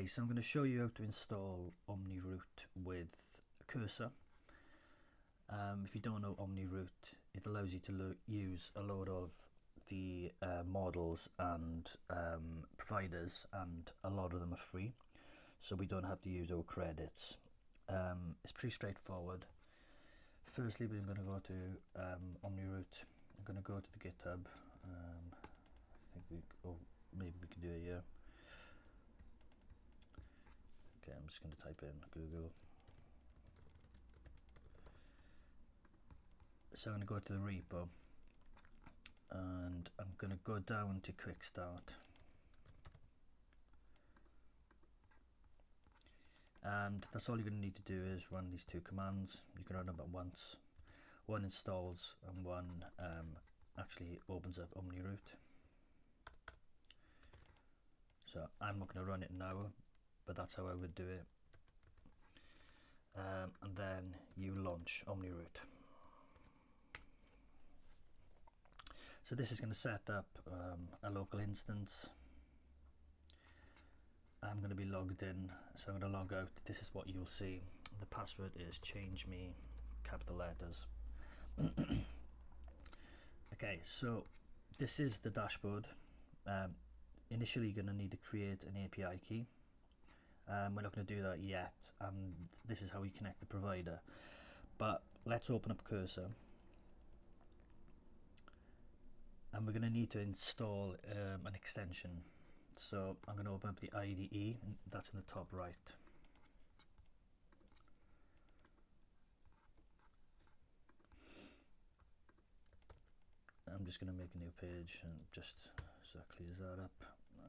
so I'm going to show you how to install OmniRoute with Cursor. If you don't know OmniRoute, it allows you to use a load of the models and providers, and a lot of them are free, so we don't have to use our credits. It's pretty straightforward. Firstly, we're going to go to OmniRoute. I'm going to go to the GitHub. I think maybe we can do it here. Okay, I'm just going to type in Google. So I'm going to go to the repo, and I'm going to go down to Quick Start. And that's all you're going to need to do is run these two commands. You can run them at once. One installs and one actually opens up OmniRoute. So I'm not going to run it now, but that's how I would do it. And then you launch OmniRoute. So this is going to set up a local instance. I'm going to be logged in, so I'm going to log out. This is what you'll see. The password is change me, capital letters. Okay, so this is the dashboard. Initially you're going to need to create an API key. We're not going to do that yet, and this is how we connect the provider. But let's open up Cursor, and we're going to need to install an extension. So I'm going to open up the IDE, and that's in the top right. I'm just going to make a new page and just so that clears that up,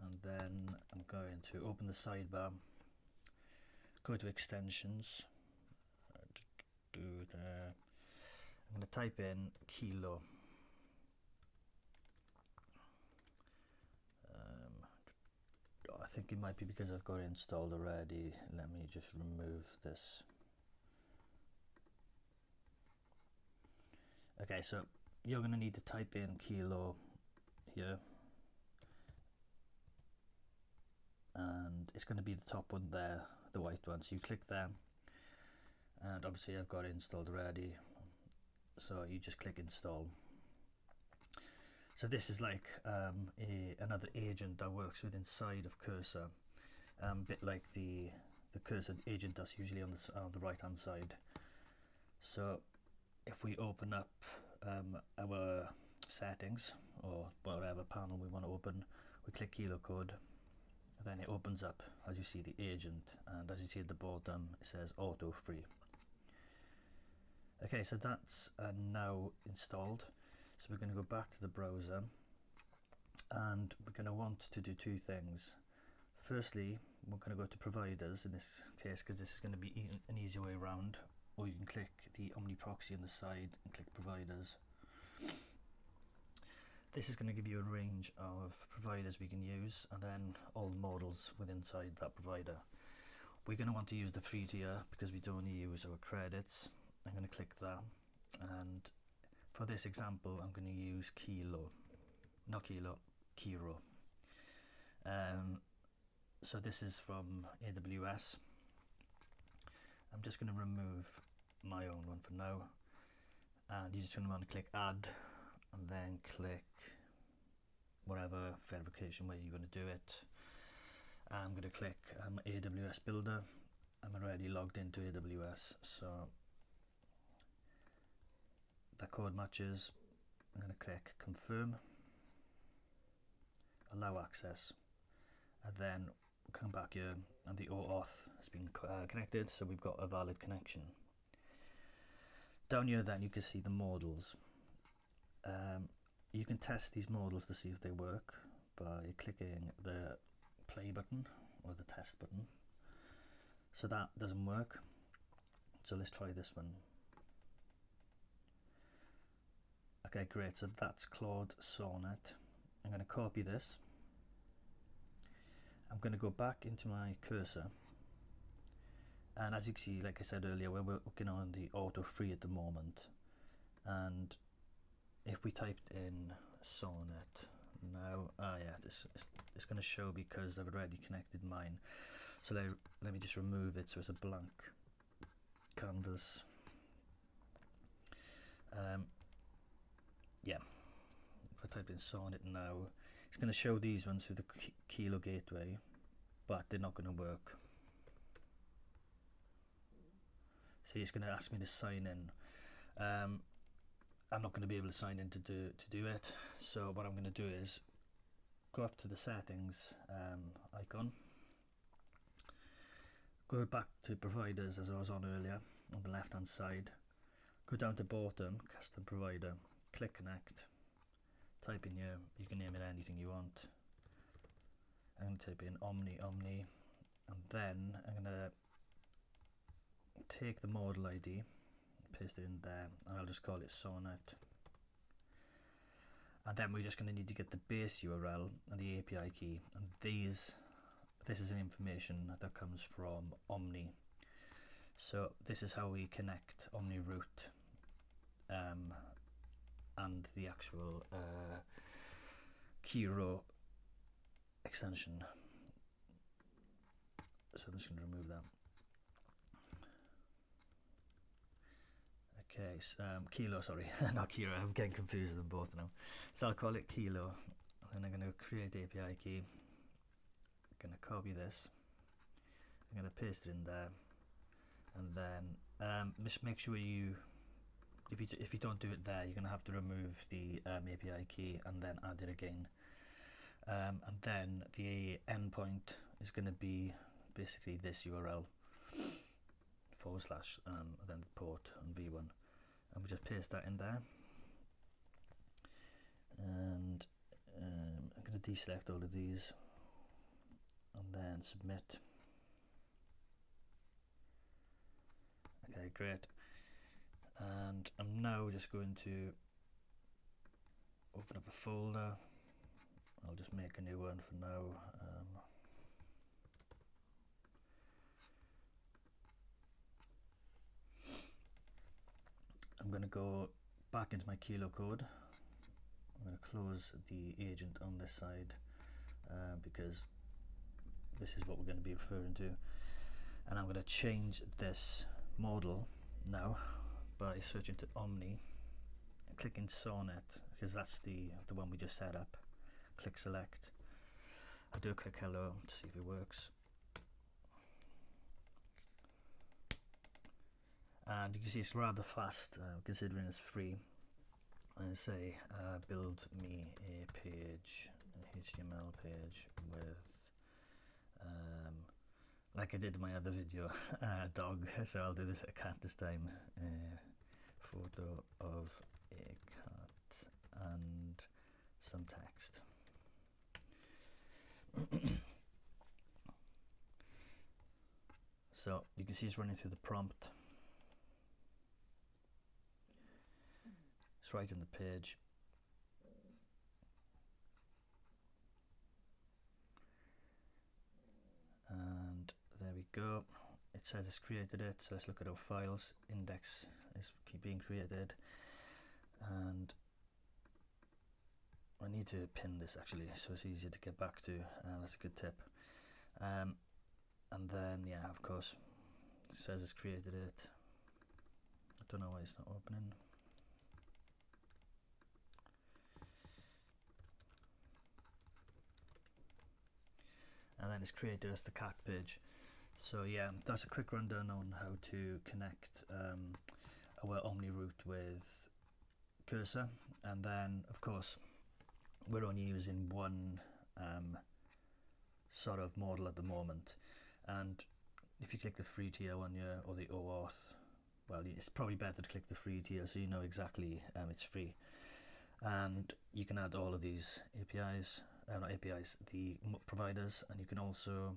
and then I'm going to open the sidebar, go to extensions, I'm going to type in kilo. I think it might be because I've got it installed already. Let me just remove this. Okay, so you're going to need to type in kilo here, and it's going to be the top one there, the white one. So you click there, and obviously I've got it installed already, so you just click install. So this is like another agent that works with inside of Cursor, a bit like the Cursor agent that's usually on the right hand side. So if we open up our settings, or whatever panel we want to open, we click kilo code, then it opens up, as you see, the agent, and as you see at the bottom it says auto free. Okay, so that's now installed. So we're going to go back to the browser, and we're going to want to do two things. Firstly, we're going to go to providers in this case, because this is going to be an easier way around, or you can click the Omni proxy on the side and click providers. This is going to give you a range of providers we can use, and then all the models within inside that provider. We're going to want to use the free tier because we don't use our credits. I'm going to click that, and for this example I'm going to use kilo, not kilo, kiro. So this is from AWS. I'm just going to remove my own one for now, and you're just going to want to click add, and then click whatever verification way you're going to do it. I'm going to click AWS builder. I'm already logged into AWS, so the code matches. I'm going to click confirm, allow access, and then come back here, and the OAuth has been connected, so we've got a valid connection. Down here then you can see the models. You can test these models to see if they work by clicking the play button or the test button. So that doesn't work, so let's try this one. Okay, great, so that's Claude Sonnet. I'm going to copy this. I'm going to go back into my Cursor, and as you can see, like I said earlier, we're working on the auto free at the moment, and if we typed in Sonnet now, yeah, this is going to show because I've already connected mine. So let me just remove it so it's a blank canvas. Yeah, if I type in Sonnet now, it's going to show these ones through the Kilo gateway, but they're not going to work. See, it's going to ask me to sign in. I'm not going to be able to sign in to do it. So what I'm going to do is go up to the settings icon, go back to providers as I was on earlier on the left hand side, go down to bottom, custom provider, click connect, type in here, you can name it anything you want. I'm going to type in Omni, and then I'm going to take the model ID, paste it in there, and I'll just call it Sonnet. And then we're just going to need to get the base URL and the API key, and this is an information that comes from Omni. So this is how we connect OmniRoute and the actual Kiro extension. So I'm just going to remove that. Okay, so, Kilo, sorry, not Kiro, I'm getting confused with them both now. So I'll call it Kilo, and then I'm going to create the API key. I'm going to copy this, I'm going to paste it in there, and then just make sure if you don't do it there, you're going to have to remove the API key and then add it again. And then the endpoint is going to be basically this URL / and then the port and v1, and we just paste that in there, and I'm going to deselect all of these and then submit. Okay, great. And I'm now just going to open up a folder. I'll just make a new one for now. I'm going to go back into my Kilo code. I'm going to close the agent on this side because this is what we're going to be referring to. And I'm going to change this model now by searching to Omni and clicking Sonnet, because that's the one we just set up. Click select. I do a quick hello to see if it works. And you can see it's rather fast considering it's free. And say build me a page, an HTML page with like I did in my other video, dog. So I'll do this a cat this time. Photo of a cat and some text. So you can see it's running through the prompt. It's right in the page. And there we go. It says it's created it. So let's look at our files. Index is being created. And I need to pin this actually, so it's easier to get back to. That's a good tip. And then, yeah, of course, it says it's created it. I don't know why it's not opening. And then it's created as the cat page. So yeah, that's a quick rundown on how to connect our OmniRoute with Cursor. And then, of course, we're only using one sort of model at the moment. And if you click the free tier one here, or the OAuth, well, it's probably better to click the free tier so you know exactly it's free. And you can add all of these APIs, not APIs, the providers, and you can also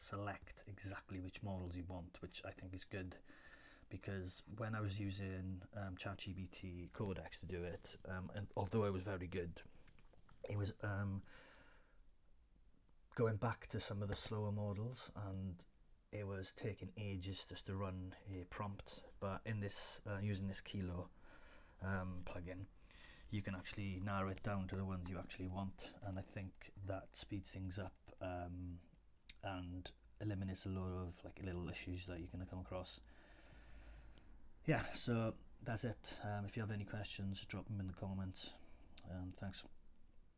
select exactly which models you want, which I think is good, because when I was using ChatGPT Codex to do it, and although it was very good, it was going back to some of the slower models, and it was taking ages just to run a prompt. But in this using this Kilo plugin, you can actually narrow it down to the ones you actually want, and I think that speeds things up and eliminates a lot of like little issues that you're going to come across. Yeah, so that's it. If you have any questions, drop them in the comments, and thanks.